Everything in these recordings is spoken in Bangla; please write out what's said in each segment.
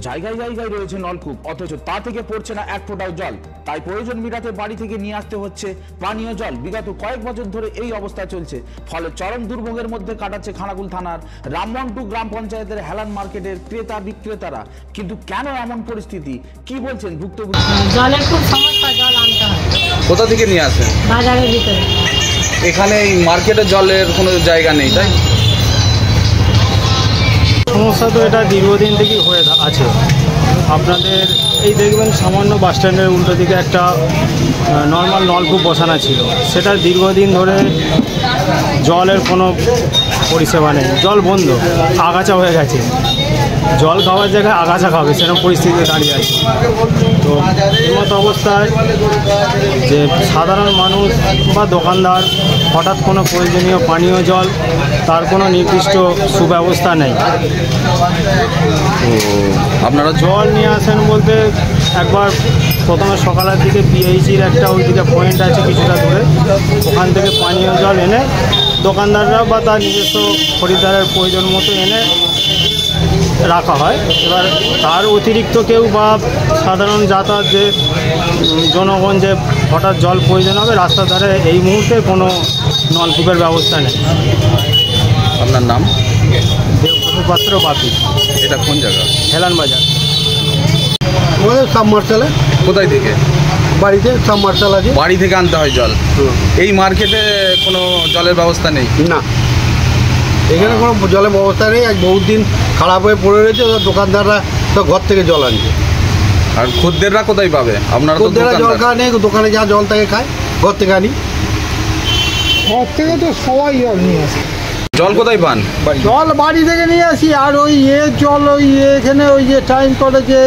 জায়গায় জায়গায় রয়েছে নলকূপ, অথচ তা থেকে পড়ছে না এক ফোঁটাও জল। তাই প্রয়োজন মেটাতে বাড়ি থেকে নিয়ে আসতে হচ্ছে পানীয় জল। বিগত কয়েক বছর ধরে এই অবস্থা চলছে, ফলে চরম দুর্ভোগের মধ্যে কাটাচ্ছে খানাকুল থানার রামমন্টু গ্রাম পঞ্চায়েতের হেলান মার্কেটের ক্রেতা বিক্রেতারা। কিন্তু কেন এমন পরিস্থিতি, কি বলছেন ভুক্তভোগী? জলের খুব সমস্যা, জল আনতে হয়। কোথা থেকে নিয়ে আসেন? বাজারের ভিতরে। এখানে এই মার্কেটে জলের কোনো জায়গা নেই, তাই? সমস্যা তো এটা দীর্ঘদিন থেকেই হয়ে আছে। আপনাদের এই দেখবেন সামান্য বাস স্ট্যান্ডের উল্টো দিকে একটা নর্মাল নলকূপ বসানো ছিল, সেটা দীর্ঘদিন ধরে জলের কোনো পরিষেবা নেই, জল বন্ধ, আগাছা হয়ে গেছে। জল খাওয়ার জায়গায় আগাছা খাবে সেরকম পরিস্থিতি দাঁড়িয়ে আছে। তো এই মতো অবস্থায় যে সাধারণ মানুষ বা দোকানদার হঠাৎ কোনো প্রয়োজনীয় পানীয় জল, তার কোনো নির্দিষ্ট সুব্যবস্থা নেই। আপনারা জল নিয়ে আসেন বলতে একবার প্রথমে সকালের দিকে পিএইচির একটা ওইদিকে পয়েন্ট আছে কিছুটা দূরে, ওখান থেকে পানীয় জল এনে দোকানদাররা বা তার নিজস্ব খরিদ্দারের প্রয়োজন মতো এনে রাখা হয়। এবার তার অতিরিক্ত কেউ বা সাধারণ যাতায়াত যে জনগণ যে হঠাৎ জল প্রয়োজন হবে, রাস্তার ধারে এই মুহূর্তে কোনো নলকূপের ব্যবস্থা নেই। আপনার নাম? দেবপ্রসাদ পাত্র, বাপি। এটা কোন জায়গা? হেলান বাজার। আমাদের সাবমার্শালে। কোথায় থেকে? বাড়িতে সাবমার্শাল আছে। বাড়ি থেকে আনতে হয় জল। এই মার্কেটে কোনো জলের ব্যবস্থা নেই? না, এখানে কোনো জলের ব্যবস্থা নেই। আজ বহুত দিন খারাপ হয়ে পড়ে রয়েছে, দোকানদাররা তো ঘর থেকে জল আনছে। আর খদ্দেররা কোথায় পাবে? আপনারা তো খদ্দেররা জল দোকানদার। খায় নেই, দোকানে যা জল থাকে খায়, ঘর থেকে আনি। ঘর থেকে তো সবাই জল নিয়ে আসে। জল কোথায় পান? জল বাড়ি থেকে নিয়ে আসি, আর ওই জল ওই এখানে ওই যে টাইম করে যে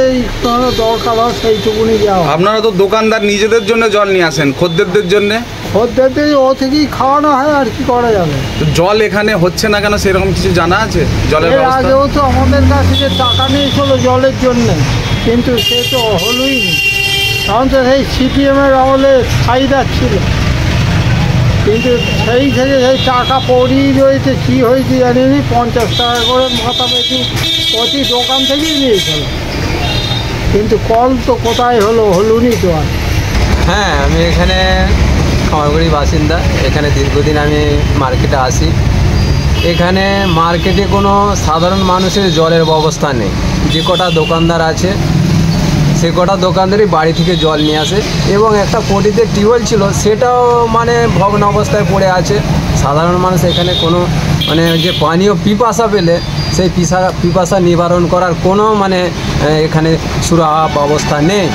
কোনো দরকার হয় সেইটুকুনি যাওয়া। আপনারা তো দোকানদার, নিজেদের জন্য জল নিয়ে আসেন, খদ্দেরদের জন্য? খদ্দেরদের ও থেকেই খাওয়ানো হয়, আর কি করা যাবে। তো জল এখানে হচ্ছে না কেন, সেরকম কিছু জানা আছে? জলের এর ব্যবস্থা আগেও তো আমাদের কাছে যে টাকা নিয়েছিল জলের জন্য, কিন্তু সে তো হলোই নি। কারণ তো সেই সিপিএমের আমলে চাহিদা ছিল, কিন্তু সেই থেকে সেই টাকা পড়েই রয়েছে। কী হয়েছে জানি নি, 50 টাকা করে মাথা পেঁচি প্রতি দোকান থেকেই নিয়েছিল, কিন্তু কল তো কোথায় হলুনি তো আর। হ্যাঁ, আমি এখানে খামারগুড়ির বাসিন্দা। এখানে দীর্ঘদিন আমি মার্কেটে আসি। এখানে মার্কেটে কোনো সাধারণ মানুষের জলের ব্যবস্থা নেই। যে কটা দোকানদার আছে সে কটা দোকানদারই বাড়ি থেকে জল নিয়ে আসে, এবং একটা পটিতে টিউবওয়েল ছিল, সেটাও মানে ভগ্ন অবস্থায় পড়ে আছে। সাধারণ মানুষ এখানে কোনো মানে যে পানীয় পিপাসা পেলে সেই পিপাসা নিবারণ করার কোনো মানে এখানে সুরাহা ব্যবস্থা নেই।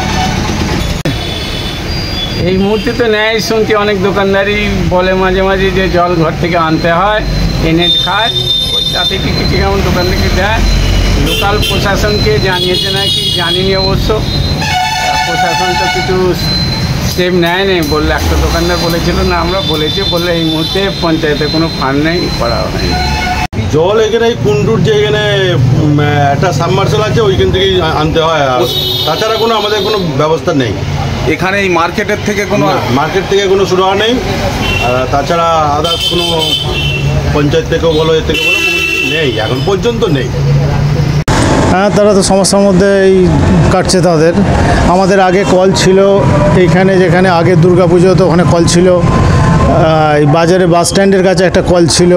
এই মুহূর্তে তো ন্যায় শুনছি, অনেক দোকানদারই বলে মাঝে মাঝে যে জল ঘর থেকে আনতে হয়, এনে খায়, ওই তাতে কিছু কেমন দোকান থেকে দেয়। লোকাল প্রশাসনকে জানিয়েছে নাকি জানিনি, অবশ্য প্রশাসন তো কিছু স্টেপ নেয়নি। বললে একটা দোকানদার বলেছিল না, আমরা বলেছি, বললে এই মুহূর্তে পঞ্চায়েতে কোনো ফান্ড নেই, করা হয়নি। জল এখানে কুন্ডুর যে এখানে একটা সাবমার্শাল আছে, ওইখান থেকেই আনতে হয়। তাছাড়া কোনো আমাদের কোনো ব্যবস্থা নেই এখানে। এই মার্কেটের থেকে কোনো মার্কেট থেকে কোনো সুরাহা নেই। তাছাড়া আদার্স কোনো পঞ্চায়েত থেকেও বলো, এর থেকে বলো, নেই, এখন পর্যন্ত নেই। হ্যাঁ, তারা তো সমস্যার মধ্যেই কাটছে তাদের। আমাদের আগে কল ছিল এইখানে, যেখানে আগে দুর্গাপুজো তো ওখানে কল ছিল। এই বাজারে বাস স্ট্যান্ডের কাছে একটা কল ছিল,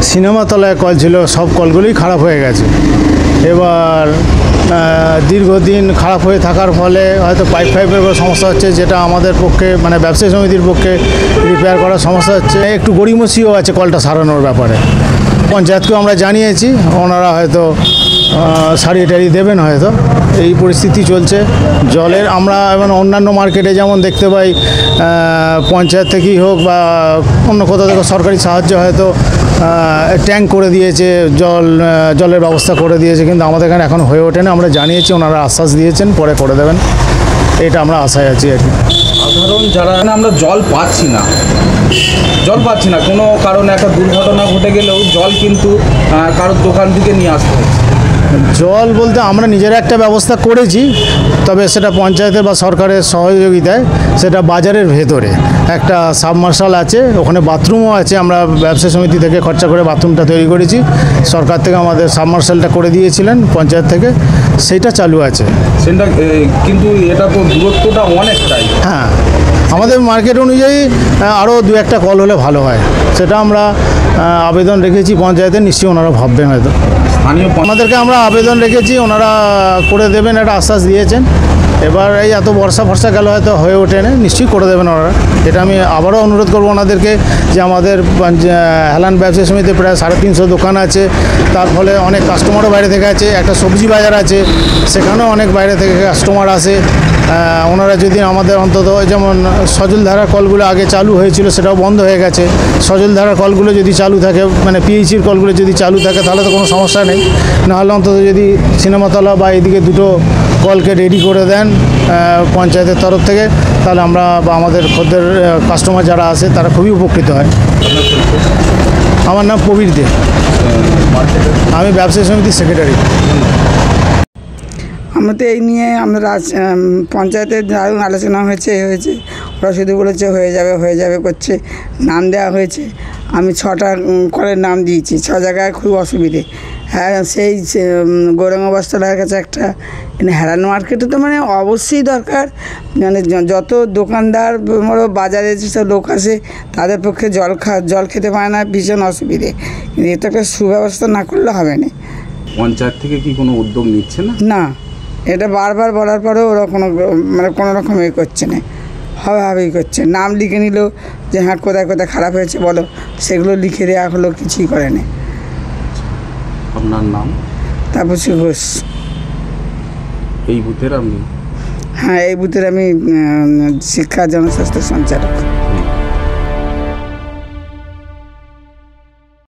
সিনেমাতলায় কল ছিল, সব কলগুলোই খারাপ হয়ে গেছে। এবার দীর্ঘদিন খারাপ হয়ে থাকার ফলে হয়তো পাইপের সমস্যা হচ্ছে, যেটা আমাদের পক্ষে মানে ব্যবসায়ী সমিতির পক্ষে রিপেয়ার করার সমস্যা হচ্ছে। একটু গড়িমসিও আছে কলটা সারানোর ব্যাপারে। পঞ্চায়েতকেও আমরা জানিয়েছি, ওনারা হয়তো সারিয়ে টারিয়ে দেবেন হয়তো। এই পরিস্থিতি চলছে জলের। আমরা এবং অন্যান্য মার্কেটে যেমন দেখতে পাই, পঞ্চায়েত থেকেই হোক বা অন্য কোথাও থেকে সরকারি সাহায্য হয়তো ট্যাঙ্ক করে দিয়েছে, জলের ব্যবস্থা করে দিয়েছে, কিন্তু আমাদের এখানে এখন হয়ে ওঠেনি। আমরা জানিয়েছি, ওনারা আশ্বাস দিয়েছেন পরে করে দেবেন, এটা আমরা আশায় আছি আর কি। সাধারণ যারা আমরা জল পাচ্ছি না, কোনো কারণে একটা দুর্ঘটনা ঘটে গেলেও জল কিন্তু কারোর দোকান থেকে নিয়ে আসতে হচ্ছে। জল বলতে আমরা নিজেরা একটা ব্যবস্থা করেছি, তবে সেটা পঞ্চায়েতের বা সরকারের সহযোগিতায়, সেটা বাজারের ভেতরে একটা সাবমার্শাল আছে, ওখানে বাথরুমও আছে। আমরা ব্যবসা সমিতি থেকে খরচা করে বাথরুমটা তৈরি করেছি, সরকার থেকে আমাদের সাবমার্শালটা করে দিয়েছিলেন পঞ্চায়েত থেকে, সেইটা চালু আছে। সেটা কিন্তু এটা তো দূরত্বটা অনেকটাই। হ্যাঁ, আমাদের মার্কেট অনুযায়ী আরও 2-1টা কল হলে ভালো হয়, সেটা আমরা আবেদন রেখেছি পঞ্চায়েতে, নিশ্চয়ই ওনারা ভাববেন হয়তো। আমাদেরকে আমরা আবেদন রেখেছি, ওনারা করে দেবেন একটা আশ্বাস দিয়েছেন। এবার এই এত বর্ষা ফর্ষা গেল হয়তো হয়ে ওঠেনি, নিশ্চয়ই করে দেবেন ওনারা। এটা আমি আবারও অনুরোধ করবো ওনাদেরকে যে আমাদের হেলান ব্যবসা সমিতিতে প্রায় 350 দোকান আছে, তার ফলে অনেক কাস্টমারও বাইরে থেকে আছে। একটা সবজি বাজার আছে, সেখানেও অনেক বাইরে থেকে কাস্টমার আসে। ওনারা যদি আমাদের অন্তত যেমন সজলধারার কলগুলো আগে চালু হয়েছিল, সেটাও বন্ধ হয়ে গেছে। সজলধারার কলগুলো যদি চালু থাকে, মানে পিএইচির কলগুলো যদি চালু থাকে, তাহলে তো কোনো সমস্যা নেই। নাহলে অন্তত যদি সিনেমাতলা বা এদিকে 2টো কলকে রেডি করে দেন পঞ্চায়েতের তরফ থেকে, তাহলে আমরা বা আমাদের খদ্দের কাস্টমার যারা আসে তারা খুবই উপকৃত হয়। আমার নাম প্রবীর দে, আমি ব্যবসায়ী সমিতির সেক্রেটারি। আমরা তো এই নিয়ে আমরা পঞ্চায়েতের দারুণ আলোচনা হয়েছে ওরা শুধু বলেছে হয়ে যাবে করছে, নাম দেওয়া হয়েছে। আমি 6টা কলের নাম দিয়েছি, 6 জায়গায় খুব অসুবিধে। হ্যাঁ, সেই গৌরাঙ্গ বস্ত্রালয়ের কাছে একটা, হেরান মার্কেটে তো মানে অবশ্যই দরকার, মানে যত দোকানদার বাজারে যেসব লোক আসে তাদের পক্ষে জল খেতে পারে না, ভীষণ অসুবিধে। কিন্তু এত একটা সুব্যবস্থা না করলে হবে না। পঞ্চায়েত থেকে কি কোনো উদ্যোগ নিচ্ছে না? না, এটা বারবার বলার পরেও ওরা কোনো রকম এ করছে না, হবেই করছে। নাম লিখে নিল যে হ্যাঁ কোথায় খারাপ হয়েছে বলো, সেগুলো লিখে দেওয়া হলো, কিছুই করে না। আপনার নাম? তাপসী ঘোষ। এই বুথের আপনি? হ্যাঁ, এই বুথের আমি শিক্ষা জনস্বাস্থ্য সঞ্চালক।